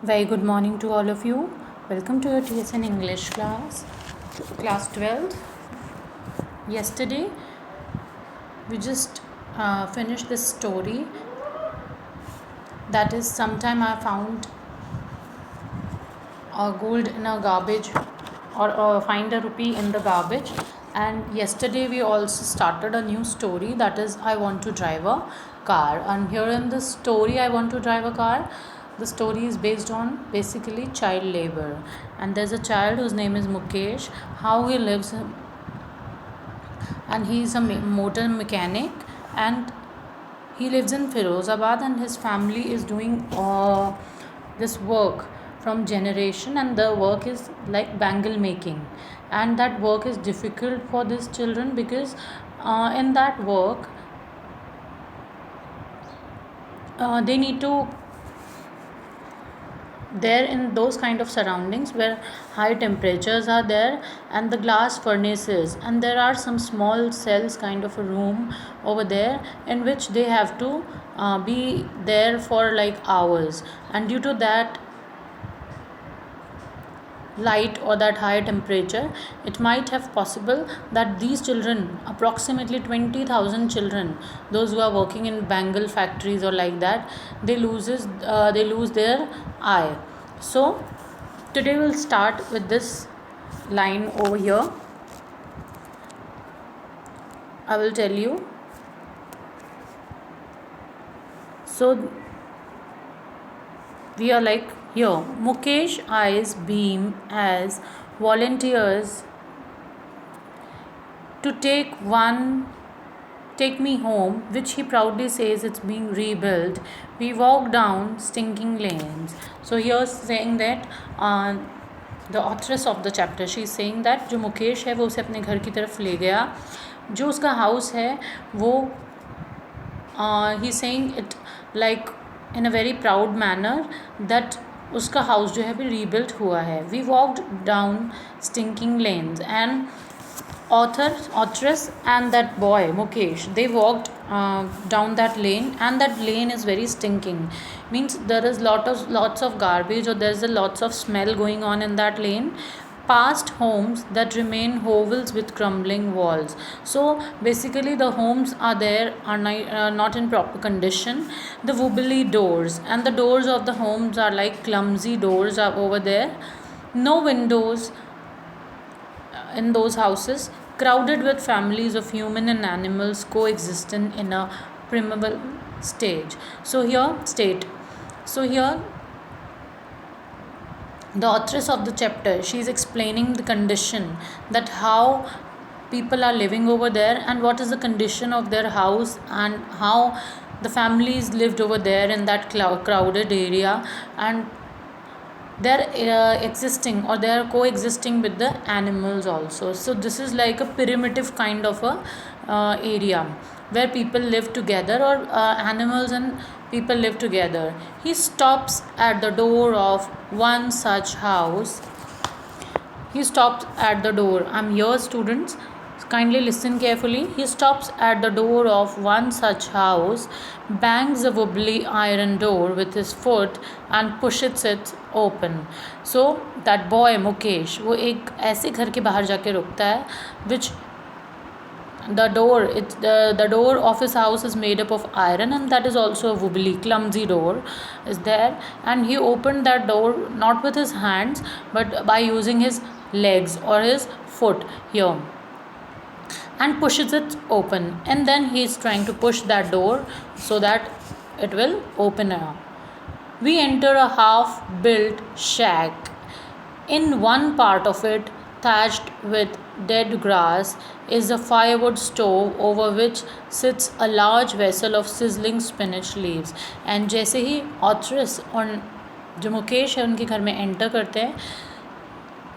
Very good morning to all of you. Welcome to your TSN English class, class 12th. Yesterday, we just finished this story, that is, sometime I found a gold in a garbage, or find a rupee in the garbage. And yesterday we also started a new story, that is, I want to drive a car. And here in this story, I want to drive a car, the story is based on basically child labor. And there's a child whose name is Mukesh. How he lives, and he is a motor mechanic, and he lives in Firozabad, and his family is doing this work from generation, and the work is like bangle making. And that work is difficult for these children because in that work they need to, there in those kind of surroundings where high temperatures are there, and the glass furnaces, and there are some small cells kind of a room over there in which they have to be there for like hours. And due to that light or that higher temperature, it might have possible that these children, approximately 20,000 children, those who are working in bangle factories or like that, they lose their eye. So today we'll start with this line over here. I will tell you. So we are like here, Mukesh eyes beam as volunteers to take me home, which he proudly says it's being rebuilt. We walk down stinking lanes. So here's saying that the authoress of the chapter, she is saying that जो मुकेश है वो उसे अपने घर की तरफ ले गया, जो उसका हाउस है वो he saying it like in a very proud manner that उसका हाउस जो है अभी रीबिल्ट हुआ है. We walked down stinking lanes, and authoress and that boy Mukesh, they walked down that lane, and that lane is very stinking, means there is lots of garbage, or there's a lots of smell going on in that lane, past homes that remain hovels with crumbling walls. So basically the homes are there are not in proper condition. The wobbly doors, and the doors of the homes are like clumsy doors are over there. No windows in those houses, crowded with families of human and animals coexisting in a primeval stage. So here the authoress of the chapter, she is explaining the condition, that how people are living over there, and what is the condition of their house, and how the families lived over there in that crowded area, and they're existing, or they're coexisting with the animals also. So this is like a primitive kind of a area where people live together, or animals and people live together. He stops at the door of one such house. He stops at the door. I'm here, students. Kindly listen carefully. He stops at the door of one such house, bangs the wobbly iron door with his foot, and pushes it open. So that boy Mukesh, वो एक ऐसे घर के बाहर जाके रुकता है, which the door of his house is made up of iron, and that is also a wobbly clumsy door is there. And he opened that door not with his hands, but by using his legs or his foot here, and pushes it open, and then he is trying to push that door so that it will open up. We enter a half built shack. In one part of it, thatched with dead grass, is a firewood stove over which sits a large vessel of sizzling spinach leaves. And जैसे ही ऑथरस और जो मुकेश है उनके घर में enter करते हैं,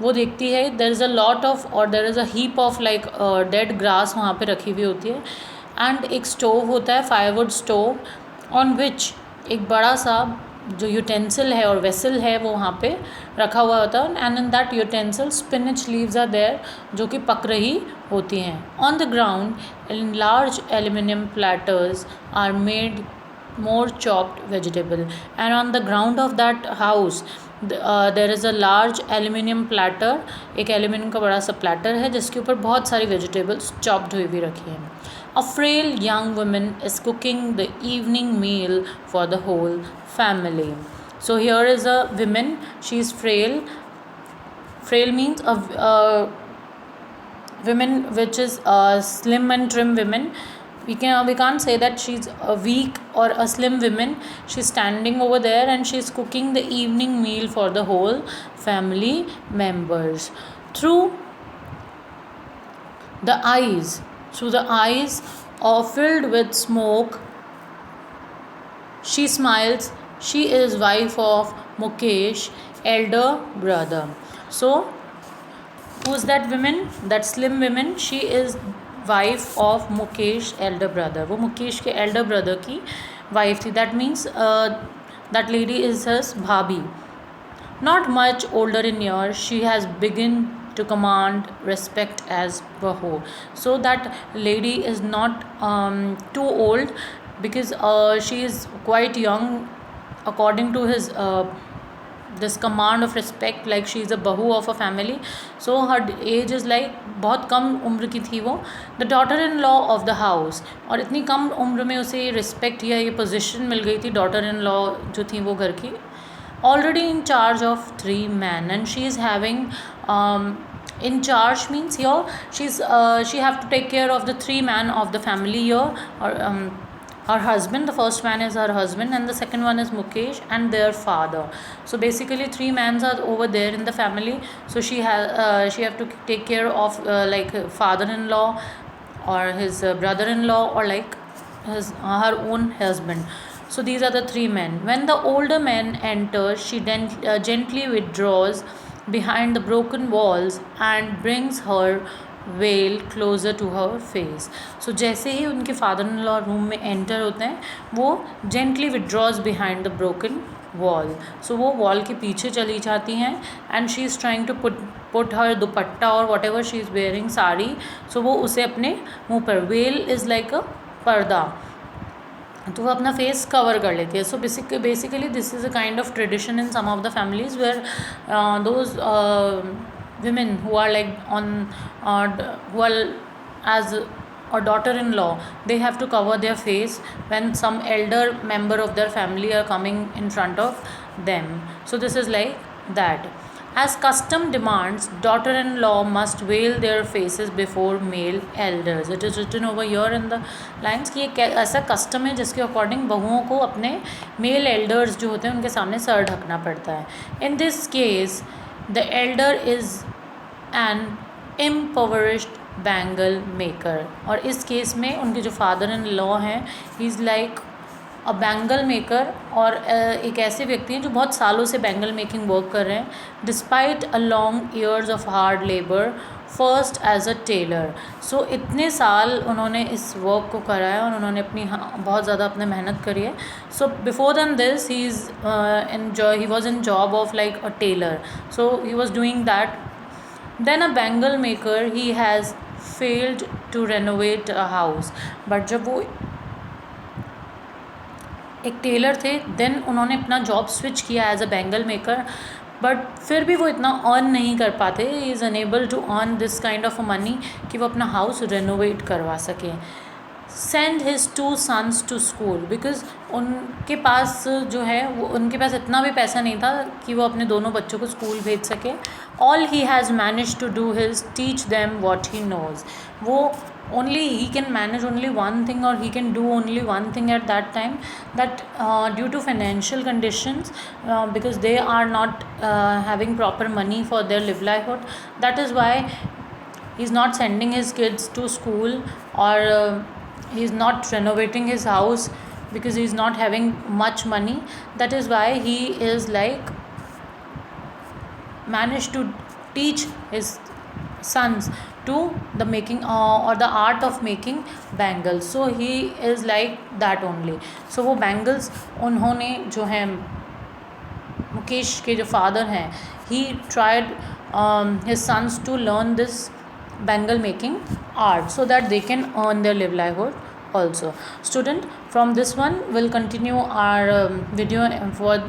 वो देखती है there is a lot of, और there is a heap of like dead grass वहाँ पे रखी हुई होती है, एंड एक स्टोव होता है, फायरवुड स्टोव, ऑन विच एक बड़ा सा जो यूटेंसिल है और वेसल है वो वहाँ पे रखा हुआ होता है, and in that utensil spinach leaves are there जो कि पक रही होती हैं. On the ground in large aluminium platters are made more chopped vegetable, and on the ground of that house there is a large aluminium platter. एक aluminium का बड़ा सा प्लेटर है जिसके ऊपर बहुत सारी वेजिटेबल्स चॉप्ड हुई भी रखी हैं. A frail young woman is cooking the evening meal for the whole family. So here is a woman. She is frail. Frail means a women which is slim and trim women. We can't say that she's a weak or a slim woman. She's standing over there and she's cooking the evening meal for the whole family members. Through the eyes are filled with smoke, she smiles. She is wife of Mukesh, elder brother. So who's that woman? That slim woman. She is wife of Mukesh, elder brother. वो मुकेश के elder brother की wife थी. That means that lady is his bhabhi. Not much older in years, she has begun to command respect as bahu. So that lady is not too old, because she is quite young according to his this command of respect, like she is a bahu of a family. So her age is like बहुत कम उम्र की थी वो. The daughter in law of the house, और इतनी कम उम्र में उसे रिस्पेक्ट या ये पोजीशन मिल गई थी डॉटर इन लॉ जो थी वो घर की. Already in charge of 3 men, and she is having in charge means here she have to take care of the 3 men of the family here, or her husband. The first man is her husband and the second one is Mukesh and their father. So basically 3 men are over there in the family. So she have to take care of like father-in-law or his brother-in-law, or like his her own husband. So these are the 3 men. When the older man enters, she then gently withdraws behind the broken walls and brings her veil closer to her face. So जैसे ही उनके father in law room में enter होते हैं, वो gently withdraws behind the broken wall. So वो wall के पीछे चली जाती हैं, and she is trying to put her दुपट्टा और whatever she is wearing sari, so वो उसे अपने मुँह पर, veil is like a पर्दा, तो वो अपना फेस कवर कर लेती है. So basically this is a kind of tradition in some of the families where those women who are like who are as a daughter-in-law, they have to cover their face when some elder member of their family are coming in front of them. So this is like that. As custom demands, daughter-in-law must veil their faces before male elders. It is written over here in the lines कि ये ऐसा custom है जिसके according बहुओं को अपने mail elders जो होते हैं उनके सामने सर ढकना पड़ता है. In this case the Elder is an impoverished bangle maker, और इस केस में उनके जो फादर इन लॉ हैं, he is like a bangle maker, और एक ऐसे व्यक्ति हैं जो बहुत सालों से बैंगल मेकिंग वर्क कर रहे हैं. Despite a long years of hard labour, first as a tailor. So इतने साल उन्होंने इस वर्क को करा है और उन्होंने अपनी बहुत ज़्यादा अपने मेहनत करी है. So before then this he was in job of like a tailor, so he was doing that. Then a bangle maker, he has failed to renovate a house. But जब वो एक टेलर थे, देन उन्होंने अपना जॉब स्विच किया as a bangle maker, but फिर भी वो इतना अर्न नहीं कर पाते. He is unable to earn this kind of money कि वो अपना हाउस रेनोवेट करवा सकें. Send his 2 sons to school, because उनके पास जो है वो उनके पास इतना भी पैसा नहीं था कि वो अपने दोनों बच्चों को स्कूल भेज सके. All he has manage to do his teach them what he knows. वो only he can manage only one thing, or he can do only one thing at that time, that due to financial conditions, because they are not having proper money for their livelihood, that is why he's not sending his kids to school, or he's not renovating his house, because he's not having much money. That is why he is like managed to teach his sons to the making or the art of making bangles. So he is like that only. So वो bangles उन्होंने जो है मुकेश के जो father हैं, he tried his sons to learn this bangle making art so that they can earn their livelihood also. Student, from this one we'll continue our video for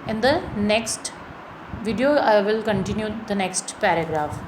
in the next video. I will continue the next paragraph.